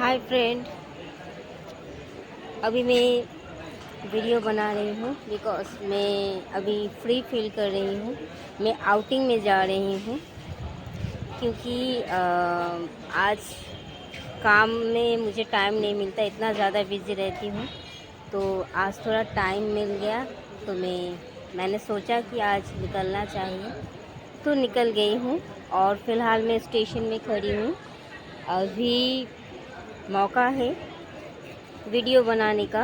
Hi friend, अभी मैं video बना रही हूँ बिकॉज़ मैं अभी फ्री फील कर रही हूँ। मैं आउटिंग में जा रही हूँ क्योंकि आज काम में मुझे टाइम नहीं मिलता, इतना ज़्यादा बिज़ी रहती हूँ। तो आज थोड़ा टाइम मिल गया तो मैंने सोचा कि आज निकलना चाहिए, तो निकल गई हूँ। और फ़िलहाल मैं स्टेशन में खड़ी हूँ। अभी मौका है वीडियो बनाने का,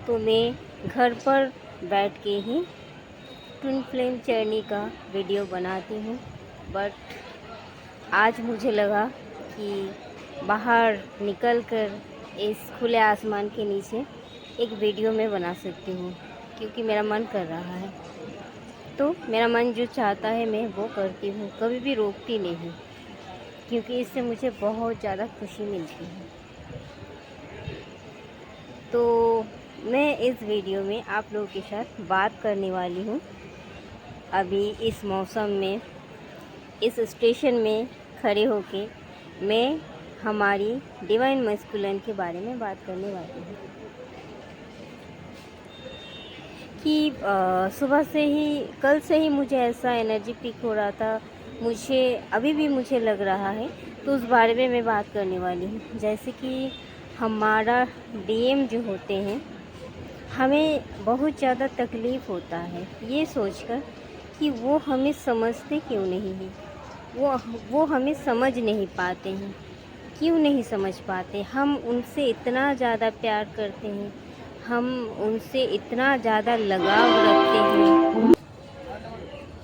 तो मैं घर पर बैठ के ही ट्विन फ्लेम जर्नी का वीडियो बनाती हूँ। बट आज मुझे लगा कि बाहर निकल कर इस खुले आसमान के नीचे एक वीडियो मैं बना सकती हूँ, क्योंकि मेरा मन कर रहा है। तो मेरा मन जो चाहता है मैं वो करती हूँ, कभी भी रोकती नहीं, क्योंकि इससे मुझे बहुत ज़्यादा खुशी मिलती है। तो मैं इस वीडियो में आप लोगों के साथ बात करने वाली हूँ। अभी इस मौसम में इस स्टेशन में खड़े होके मैं हमारी डिवाइन मस्कुलिन के बारे में बात करने वाली हूँ कि सुबह से ही, कल से ही मुझे ऐसा एनर्जी पिक हो रहा था, मुझे अभी भी मुझे लग रहा है। तो उस बारे में मैं बात करने वाली हूँ। जैसे कि हमारा डीएम जो होते हैं, हमें बहुत ज़्यादा तकलीफ़ होता है ये सोचकर कि वो हमें समझते क्यों नहीं हैं। वो हमें समझ नहीं पाते हैं। क्यों नहीं समझ पाते? हम उनसे इतना ज़्यादा प्यार करते हैं, हम उनसे इतना ज़्यादा लगाव रखते हैं,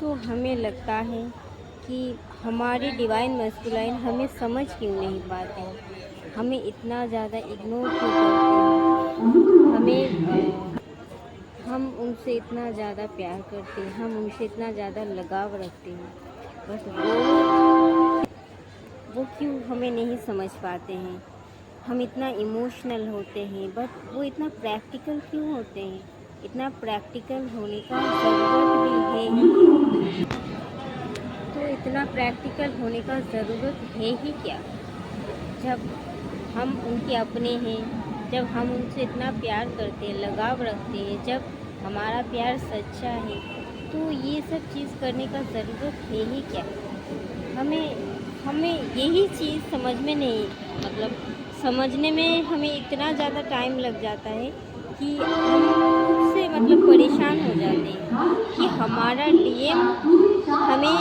तो हमें लगता है कि हमारी डिवाइन मस्कुलाइन हमें समझ क्यों नहीं पाते हैं, हमें इतना ज़्यादा इग्नोर क्यों करते हैं, हम उनसे इतना ज़्यादा प्यार करते हैं, हम उनसे इतना ज़्यादा लगाव रखते हैं, बट वो क्यों हमें नहीं समझ पाते हैं। हम इतना इमोशनल होते हैं, बट वो इतना प्रैक्टिकल क्यों होते हैं? इतना प्रैक्टिकल होने का ज़रूरत भी है ही, तो इतना प्रैक्टिकल होने का ज़रूरत है ही क्या, जब हम उनके अपने हैं, जब हम उनसे इतना प्यार करते हैं, लगाव रखते हैं, जब हमारा प्यार सच्चा है, तो ये सब चीज़ करने का ज़रूरत है ही क्या। हमें हमें यही चीज़ समझ में नहीं, मतलब समझने में हमें इतना ज़्यादा टाइम लग जाता है कि हम खुद से मतलब परेशान हो जाते हैं कि हमारा डीएम हमें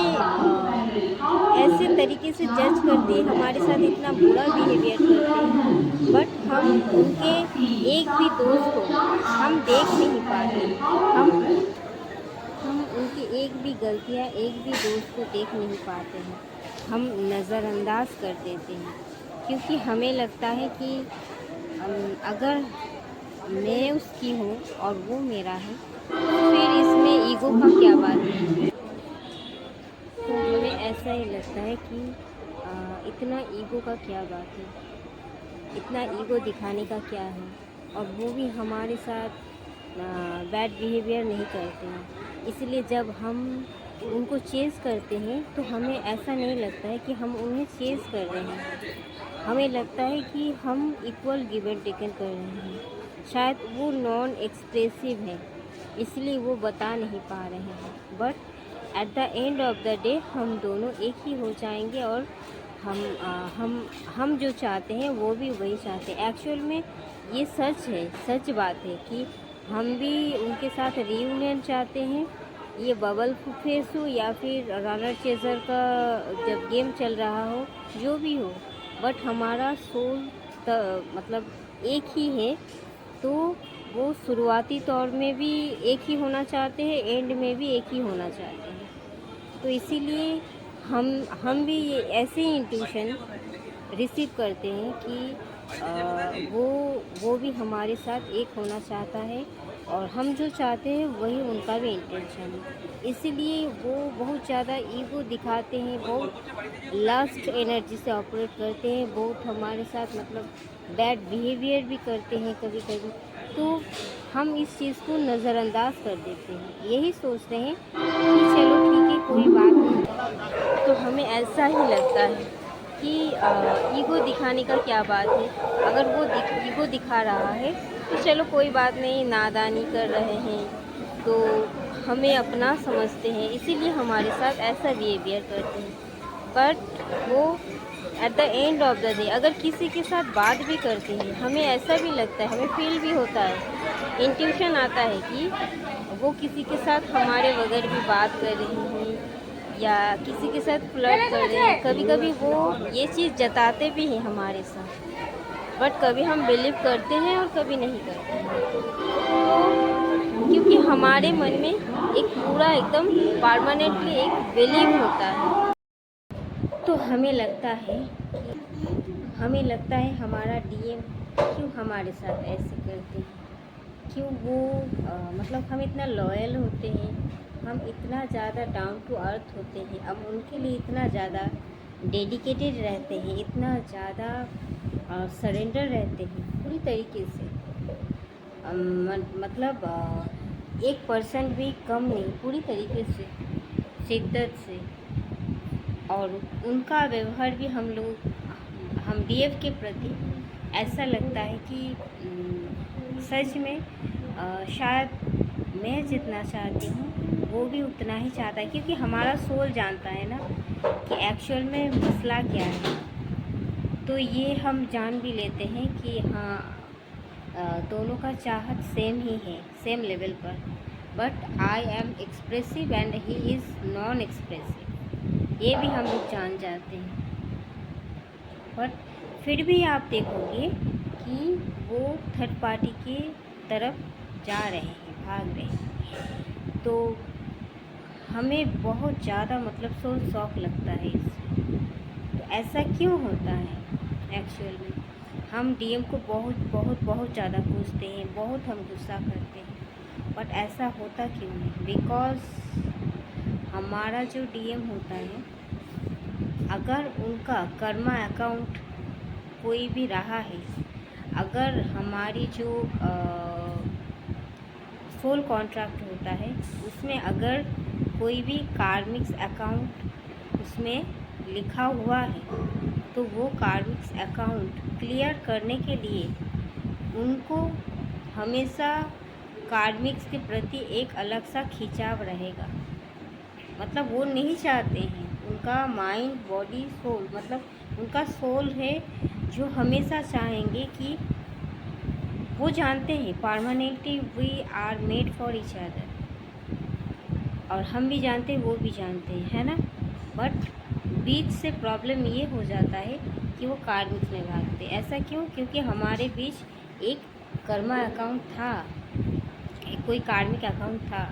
ऐसे तरीके से जज करते हैं, हमारे साथ इतना बुरा बिहेवियर करते हैं, बट हम उनके एक भी दोष को हम देख नहीं पाते। हम उनकी एक भी गलतियाँ, एक भी दोष को देख नहीं पाते हैं। हम नज़रअंदाज कर देते हैं, क्योंकि हमें लगता है कि अगर मैं उसकी हूँ और वो मेरा है, तो फिर इसमें ईगो का क्या बात है। तो हमें ऐसा ही लगता है कि इतना ईगो का क्या बात है, इतना ईगो दिखाने का क्या है। और वो भी हमारे साथ बैड बिहेवियर नहीं करते हैं, इसलिए जब हम उनको चेज़ करते हैं तो हमें ऐसा नहीं लगता है कि हम उन्हें चेज़ कर रहे हैं, हमें लगता है कि हम इक्वल गिव एंड टेकन कर रहे हैं। शायद वो नॉन एक्सप्रेसिव है, इसलिए वो बता नहीं पा रहे हैं, but at the end of the day हम दोनों एक ही हो जाएंगे। और हम जो चाहते हैं वो भी वही चाहते हैं। एक्चुअल में ये सच है, सच बात है कि हम भी उनके साथ रीयूनियन चाहते हैं। ये बबल फेस हो या फिर रनर चेजर का जब गेम चल रहा हो, जो भी हो, बट हमारा सोल मतलब एक ही है। तो वो शुरुआती तौर में भी एक ही होना चाहते हैं, एंड में भी एक ही होना चाहते हैं। तो इसीलिए हम भी ये ऐसे ही इंट्यूशन रिसीव करते हैं कि वो भी हमारे साथ एक होना चाहता है, और हम जो चाहते हैं वही उनका भी इंटेंशन है। इसीलिए वो बहुत ज़्यादा ईगो दिखाते हैं, बहुत लास्ट एनर्जी से ऑपरेट करते हैं, बहुत हमारे साथ मतलब बैड बिहेवियर भी करते हैं कभी कभी। तो हम इस चीज़ को नज़रअंदाज कर देते हैं, यही सोचते हैं कि चलो ठीक है, कोई बात नहीं। तो हमें ऐसा ही लगता है कि ईगो दिखाने का क्या बात है। अगर वो ईगो दिखा रहा है तो चलो कोई बात नहीं, नादानी कर रहे हैं तो हमें अपना समझते हैं, इसीलिए हमारे साथ ऐसा बिहेवियर करते हैं। बट वो at the end of the day अगर किसी के साथ बात भी करते हैं, हमें ऐसा भी लगता है, हमें फील भी होता है, इंट्यूशन आता है कि वो किसी के साथ हमारे बगैर भी बात कर रहे हैं या किसी के साथ फ्लर्ट कर रहे हैं। कभी कभी वो ये चीज़ जताते भी हैं हमारे साथ, बट कभी हम बिलीव करते हैं और कभी नहीं करते हैं। तो क्योंकि हमारे मन में एक पूरा एकदम परमानेंटली एक बिलीव होता है, तो हमें लगता है हमारा डीएम क्यों हमारे साथ ऐसे करते हैं, क्यों वो मतलब हम इतना लॉयल होते हैं, हम इतना ज़्यादा डाउन टू अर्थ होते हैं, हम उनके लिए इतना ज़्यादा डेडिकेटेड रहते हैं, इतना ज़्यादा सरेंडर रहते हैं पूरी तरीके से। मतलब 1% भी कम नहीं, पूरी तरीके से शिद्दत से। और उनका व्यवहार भी हम डीएफ के प्रति ऐसा लगता है कि सच में शायद मैं जितना चाहती हूँ वो भी उतना ही चाहता है, क्योंकि हमारा सोल जानता है ना कि एक्चुअल में मसला क्या है। तो ये हम जान भी लेते हैं कि हाँ दोनों का चाहत सेम ही है, सेम लेवल पर। But I am expressive and he is non expressive, ये भी हम लोग जान जाते हैं। बट फिर भी आप देखोगे कि वो थर्ड पार्टी की तरफ जा रहे हैं, भाग रहे हैं। तो हमें बहुत ज़्यादा मतलब शौक लगता है इससे। तो ऐसा क्यों होता है? एक्चुअल में हम डीएम को बहुत बहुत बहुत ज़्यादा पूछते हैं, बहुत हम गुस्सा करते हैं, बट ऐसा होता क्यों नहीं? बिकॉज़ हमारा जो डीएम होता है, अगर उनका कर्मा अकाउंट कोई भी रहा है, अगर हमारी जो सोल कॉन्ट्रैक्ट होता है उसमें अगर कोई भी कार्मिक्स अकाउंट उसमें लिखा हुआ है, तो वो कार्मिक्स अकाउंट क्लियर करने के लिए उनको हमेशा कार्मिक्स के प्रति एक अलग सा खिंचाव रहेगा। मतलब वो नहीं चाहते हैं, उनका माइंड बॉडी सोल, मतलब उनका सोल है जो हमेशा चाहेंगे कि वो जानते हैं permanently we are made for each other, और हम भी जानते हैं, वो भी जानते हैं, है ना। बट बीच से प्रॉब्लम ये हो जाता है कि वो कार्मिक में भागते। ऐसा क्यों? क्योंकि हमारे बीच एक कर्मा अकाउंट था, एक कोई कार्मिक अकाउंट था,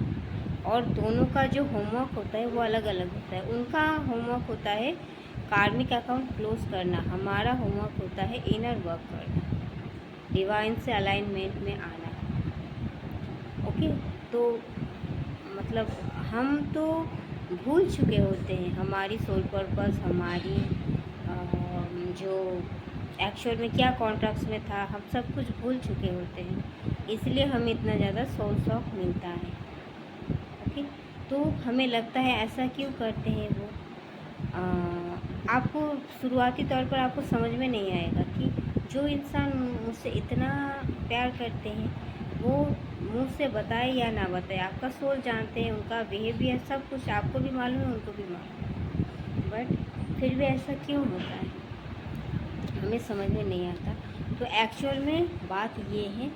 और दोनों का जो होमवर्क होता है वो अलग अलग होता है। उनका होमवर्क होता है कार्मिक अकाउंट क्लोज करना, हमारा होमवर्क होता है इनर वर्क करना, डिवाइन से अलाइनमेंट में आना। ओके, तो मतलब हम तो भूल चुके होते हैं हमारी सोल पर्पस, हमारी जो एक्चुअल में क्या कॉन्ट्रैक्ट्स में था, हम सब कुछ भूल चुके होते हैं, इसलिए हमें इतना ज़्यादा सोल शॉक मिलता है। ओके, तो हमें लगता है ऐसा क्यों करते हैं वो। आपको शुरुआती तौर पर आपको समझ में नहीं आएगा कि जो इंसान मुझसे इतना प्यार करते हैं वो मुँह से बताए या ना बताए, आपका सोल जानते हैं, उनका बिहेवियर सब कुछ आपको भी मालूम है, उनको भी मालूम है, बट फिर भी ऐसा क्यों होता है हमें समझ में नहीं आता। तो एक्चुअल में बात ये है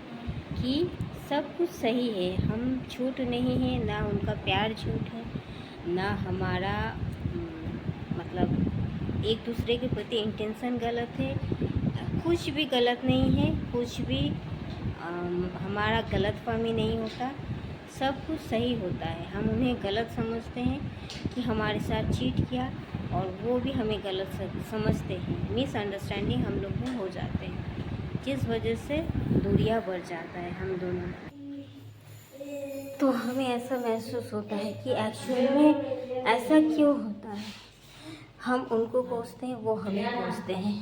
कि सब कुछ सही है, हम झूठ नहीं है, ना उनका प्यार झूठ है, ना हमारा मतलब एक दूसरे के प्रति इंटेंशन गलत है, कुछ भी गलत नहीं है, कुछ भी हमारा गलत फहमी नहीं होता, सब कुछ सही होता है। हम उन्हें गलत समझते हैं कि हमारे साथ चीट किया, और वो भी हमें गलत समझते हैं, मिसअंडरस्टैंडिंग हम लोग में हो जाते हैं, जिस वजह से दूरियां बढ़ जाता है हम दोनों। तो हमें ऐसा महसूस होता है कि एक्चुअल में ऐसा क्यों होता है। हम उनको कोसते हैं, वो हमें कोसते हैं,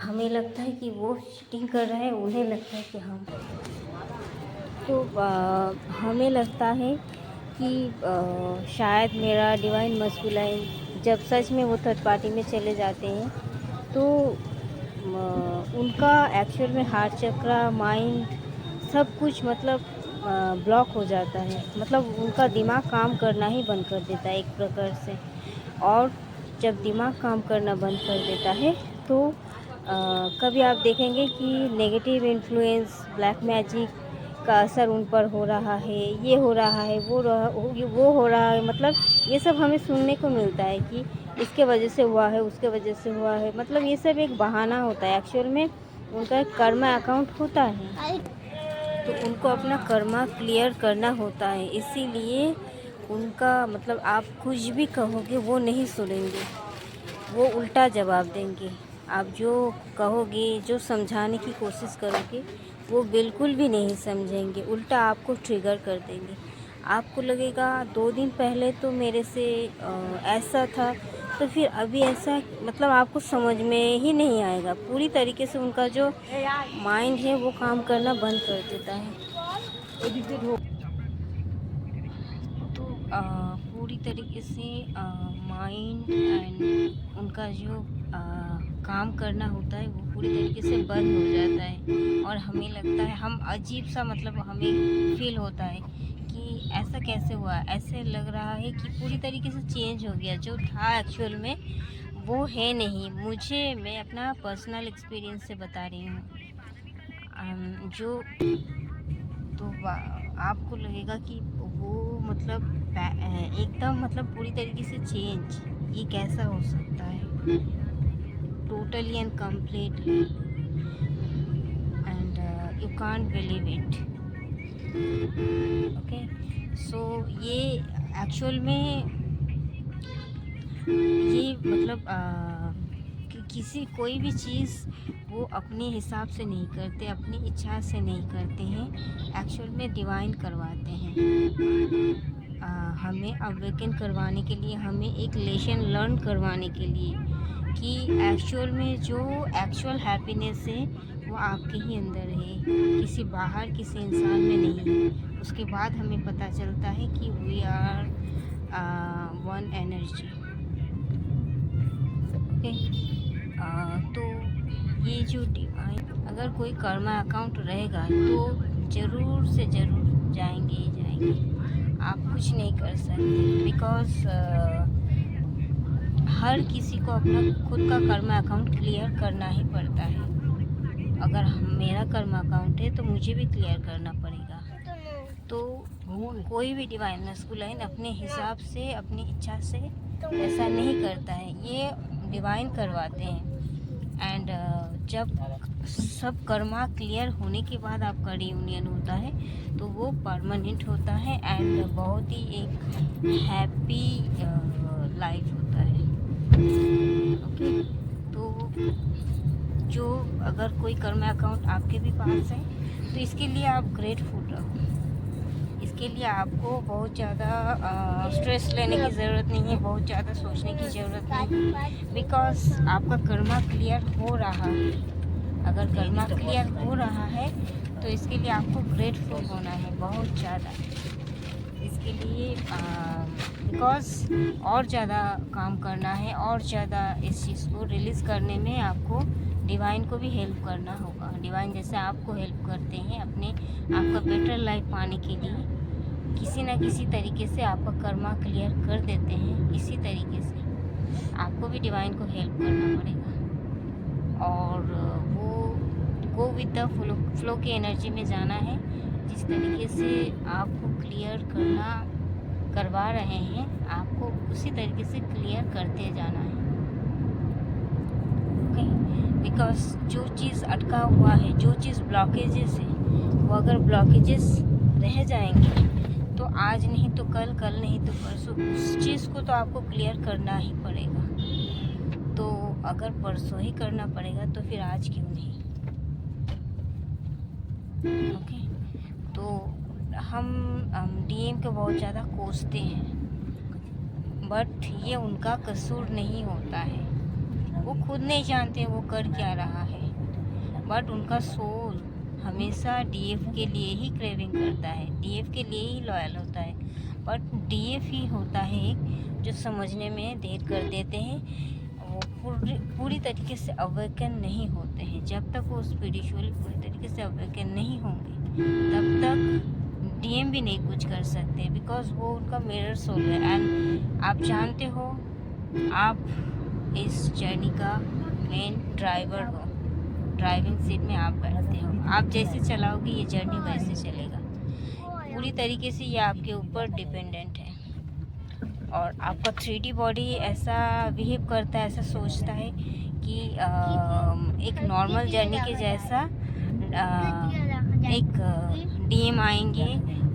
हमें लगता है कि वो चीटिंग कर रहे हैं, उन्हें लगता है कि हम। तो हमें लगता है कि शायद मेरा डिवाइन मस्कुलाइन जब सच में वो थर्ड पार्टी में चले जाते हैं तो उनका एक्चुअल में हार्ट चक्रा, माइंड, सब कुछ मतलब ब्लॉक हो जाता है। मतलब उनका दिमाग काम करना ही बंद कर देता है एक प्रकार से। और जब दिमाग काम करना बंद कर देता है तो कभी आप देखेंगे कि नेगेटिव इन्फ्लुएंस, ब्लैक मैजिक का असर उन पर हो रहा है, ये हो रहा है, वो हो रहा है। मतलब ये सब हमें सुनने को मिलता है कि इसके वजह से हुआ है, उसके वजह से हुआ है। मतलब ये सब एक बहाना होता है। एक्चुअल में उनका एक कर्मा अकाउंट होता है, तो उनको अपना कर्मा क्लियर करना होता है। इसीलिए उनका मतलब आप कुछ भी कहोगे वो नहीं सुनेंगे, वो उल्टा जवाब देंगे। आप जो कहोगे, जो समझाने की कोशिश करोगे, वो बिल्कुल भी नहीं समझेंगे, उल्टा आपको ट्रिगर कर देंगे। आपको लगेगा 2 दिन पहले तो मेरे से ऐसा था, तो फिर अभी ऐसा, मतलब आपको समझ में ही नहीं आएगा। पूरी तरीके से उनका जो माइंड है वो काम करना बंद कर देता है। तो पूरी तरीके से माइंड एंड उनका जो काम करना होता है वो पूरी तरीके से बंद हो जाता है। और हमें लगता है, हम अजीब सा, मतलब हमें फील होता है कि ऐसा कैसे हुआ। ऐसे लग रहा है कि पूरी तरीके से चेंज हो गया, जो था एक्चुअल में वो है नहीं। मैं अपना पर्सनल एक्सपीरियंस से बता रही हूँ। जो तो आपको लगेगा कि वो मतलब एकदम, मतलब पूरी तरीके से चेंज, ये कैसा हो सकता है, totally and completely, and you can't believe it. Okay, so ये एक्चुअल में ये मतलब कि किसी कोई भी चीज़ वो अपने हिसाब से नहीं करते, अपनी इच्छा से नहीं करते हैं। एक्चुअल में डिवाइन करवाते हैं। हमें अवेकन करवाने के लिए, हमें एक लेसन लर्न करवाने के लिए कि एक्चुअल में जो एक्चुअल हैप्पीनेस है वो आपके ही अंदर है, किसी बाहर, किसी इंसान में नहीं है। उसके बाद हमें पता चलता है कि we are one energy. Okay, तो ये जो डिवाइन, अगर कोई कर्मा अकाउंट रहेगा तो ज़रूर से ज़रूर जाएंगे ही जाएंगे। आप कुछ नहीं कर सकते, बिकॉज हर किसी को अपना खुद का कर्मा अकाउंट क्लियर करना ही पड़ता है। अगर मेरा कर्मा अकाउंट है तो मुझे भी क्लियर करना पड़ेगा। तो कोई भी डिवाइन मैस्कुलाइन अपने हिसाब से, अपनी इच्छा से ऐसा नहीं करता है, ये डिवाइन करवाते हैं। एंड जब सब कर्मा क्लियर होने के बाद आपका रियूनियन होता है तो वो परमानेंट होता है एंड बहुत ही एक हैप्पी लाइफ होता है। ओके, तो जो अगर कोई कर्मा अकाउंट आपके भी पास है तो इसके लिए आप ग्रेटफुल रहो। इसके लिए आपको बहुत ज़्यादा स्ट्रेस लेने की ज़रूरत नहीं है, बहुत ज़्यादा सोचने की ज़रूरत नहीं है, बिकॉज आपका कर्मा क्लियर हो रहा है। अगर कर्मा क्लियर हो रहा है तो इसके लिए आपको ग्रेटफुल होना है बहुत ज़्यादा। इसके लिए बिकॉज और ज़्यादा काम करना है, और ज़्यादा इस चीज़ को रिलीज़ करने में आपको डिवाइन को भी हेल्प करना होगा। डिवाइन जैसे आपको हेल्प करते हैं अपने आपका बेटर लाइफ पाने के लिए, किसी ना किसी तरीके से आपका कर्मा क्लियर कर देते हैं। इसी तरीके से आपको भी डिवाइन को हेल्प करना पड़ेगा और वो गो विद द फ्लो की एनर्जी में जाना है। जिस तरीके से आपको क्लियर करवा रहे हैं, आपको उसी तरीके से क्लियर करते जाना है। बिकॉज जो चीज़ अटका हुआ है, जो चीज़ ब्लॉकेजेस है, वो अगर ब्लॉकेजेस रह जाएंगे तो आज नहीं तो कल, कल नहीं तो परसों उस चीज़ को तो आपको क्लियर करना ही पड़ेगा। तो अगर परसों ही करना पड़ेगा तो फिर आज क्यों नहीं। ओके, तो हम डीएम को बहुत ज़्यादा कोसते हैं, बट ये उनका कसूर नहीं होता है। वो खुद नहीं जानते वो कर क्या रहा है, बट उनका सोल हमेशा डीएफ के लिए ही क्रेविंग करता है, डीएफ के लिए ही लॉयल होता है। बट डीएफ ही होता है जो समझने में देर कर देते हैं वो पूरी तरीके से अवेकन नहीं होते हैं। जब तक वो स्पिरिचुअली पूरी तरीके से अवेकन नहीं होंगे तब तक डीएम भी नहीं कुछ कर सकते, बिकॉज वो उनका मिरर सोल है। एंड आप जानते हो आप इस जर्नी का मेन ड्राइवर हो, ड्राइविंग सीट में आप बैठते हो। आप जैसे चलाओगे ये जर्नी वैसे चलेगा। पूरी तरीके से ये आपके ऊपर डिपेंडेंट है। और आपका 3D बॉडी ऐसा बिहेव करता है, ऐसा सोचता है कि एक नॉर्मल जर्नी के जैसा एक डीएम आएंगे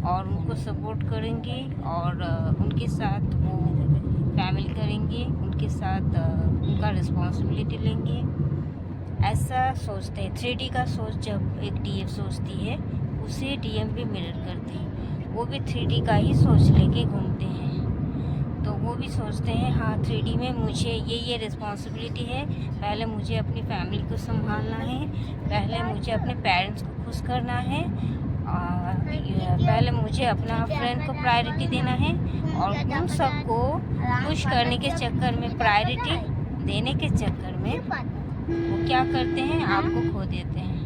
और उनको सपोर्ट करेंगे और उनके साथ वो फैमिली करेंगे, उनके साथ उनका रिस्पॉन्सिबिलिटी लेंगे, ऐसा सोचते हैं। 3D का सोच जब एक डीएम सोचती है उसे डीएम भी मिरर करते हैं। वो भी 3D का ही सोच लेके घूमते हैं। तो वो भी सोचते हैं हाँ 3D में मुझे ये रिस्पॉन्सिबिलिटी है, पहले मुझे अपनी फैमिली को संभालना है, पहले मुझे अपने पेरेंट्स को खुश करना है, और पहले मुझे अपना फ्रेंड को प्रायोरिटी देना है। और उन सबको खुश करने के चक्कर में, प्रायोरिटी देने के चक्कर में वो क्या करते हैं, आपको खो देते हैं।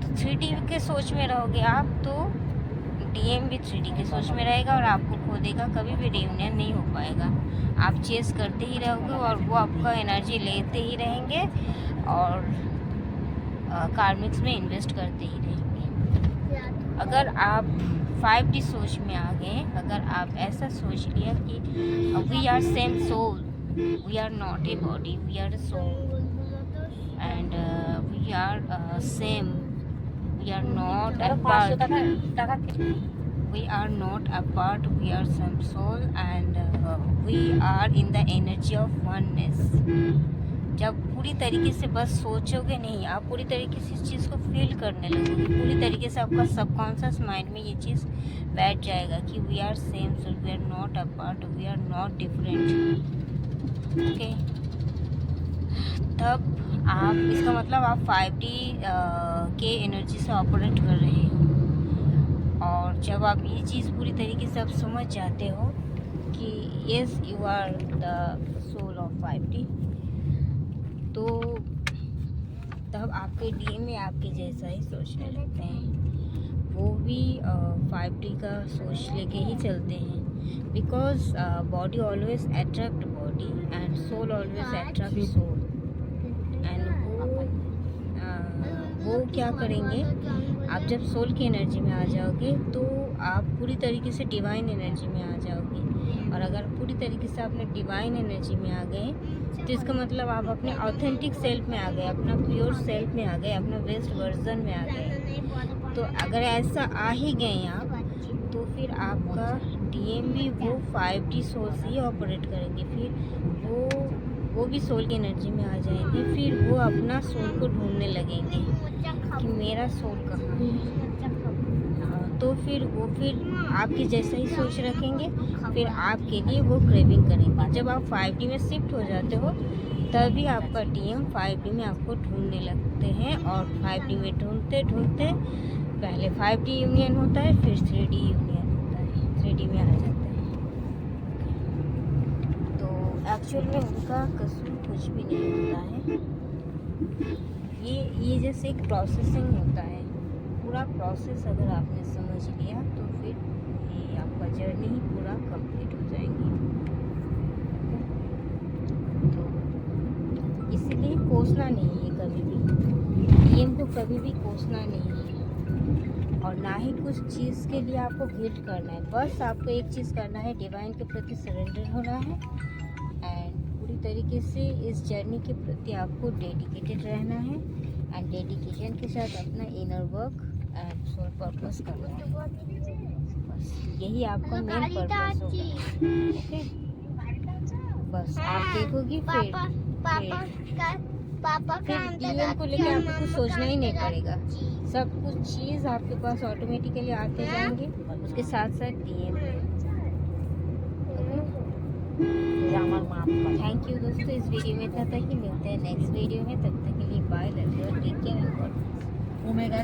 तो 3D के सोच में रहोगे आप तो डीएम भी 3D के सोच में रहेगा और आपको खो देगा। कभी भी रियूनियन नहीं हो पाएगा। आप चेस करते ही रहोगे और वो आपका एनर्जी लेते ही रहेंगे और कार्मिक्स में इन्वेस्ट करते ही रहेंगे। अगर आप 5D सोच में आ गए, अगर आप ऐसा सोच लिया कि we are same soul, we are not a body, we are soul and we are same, we are not apart, we are not apart, we are some soul and we are in the energy of oneness। जब पूरी तरीके से बस सोचोगे नहीं, आप पूरी तरीके से इस चीज़ को फील करने लगोगे, पूरी तरीके से आपका सबकॉन्शियस माइंड में ये चीज़ बैठ जाएगा कि we are same soul, we are not apart, we are not different. Okay, तब आप, इसका मतलब आप 5D के एनर्जी से ऑपरेट कर रहे हो। और जब आप ये चीज़ पूरी तरीके से आप समझ जाते हो कि yes you are the soul of 5D, तो तब आपके डीएम में आपके जैसा ही सोचने लगते हैं। वो भी 5D का सोच लेके ही चलते हैं, because body always attract body and soul always attract soul. And वो क्या करेंगे, आप जब सोल की एनर्जी में आ जाओगे तो आप पूरी तरीके से डिवाइन एनर्जी में आ जाओगे। और अगर पूरी तरीके से आपने डिवाइन एनर्जी में आ गए तो इसका मतलब आप अपने ऑथेंटिक सेल्फ में आ गए, अपना प्योर सेल्फ में आ गए, अपना बेस्ट वर्जन में आ गए। तो अगर ऐसा आ ही गए आप, तो फिर आपका डीएम भी वो 5D सोल से ही ऑपरेट करेंगे। फिर वो भी सोल की एनर्जी में आ जाएंगे। फिर वो अपना सोल को ढूंढने लगेंगे कि मेरा सोल कहाँ है। तो फिर आपके जैसा ही सोच रखेंगे, फिर आपके लिए वो क्रेविंग करेंगे। जब आप 5D में शिफ्ट हो जाते हो तभी आपका डीएम 5D में आपको ढूंढने लगते हैं। और 5D में ढूंढते ढूंढते पहले 5D यूनियन होता है, फिर 3D यूनियन होता है, 3D में आ जाता है। एक्चुअल में उनका कसूर कुछ भी नहीं होता है। ये जैसे एक प्रोसेसिंग होता है। पूरा प्रोसेस अगर आपने समझ लिया तो फिर ये आपका जर्नी ही पूरा कंप्लीट हो जाएगी। तो इसीलिए कोसना नहीं है कभी भी, डीएम को कभी भी कोसना नहीं है। और ना ही कुछ चीज़ के लिए आपको गिल्ट करना है। बस आपको एक चीज़ करना है, डिवाइन के प्रति सरेंडर होना है एंड पूरी तरीके से इस जर्नी के प्रति आपको डेडिकेटेड रहना है। एंड डेडिकेशन के साथ अपना inner work and soul purpose करना है। बस यही आपका मेन पर्पस होगा। ओके, बस आप देखोगी फिर डीएम को लेकर आपको कुछ सोचना ही नहीं पड़ेगा। सब कुछ चीज़ आपके पास ऑटोमेटिकली आते जाएंगे, उसके साथ साथ डीएम। थैंक यू दोस्तों, इस वीडियो में इतना तक ही। मिलते हैं नेक्स्ट वीडियो में, तब तक के लिए bye, love you, take care and God bless.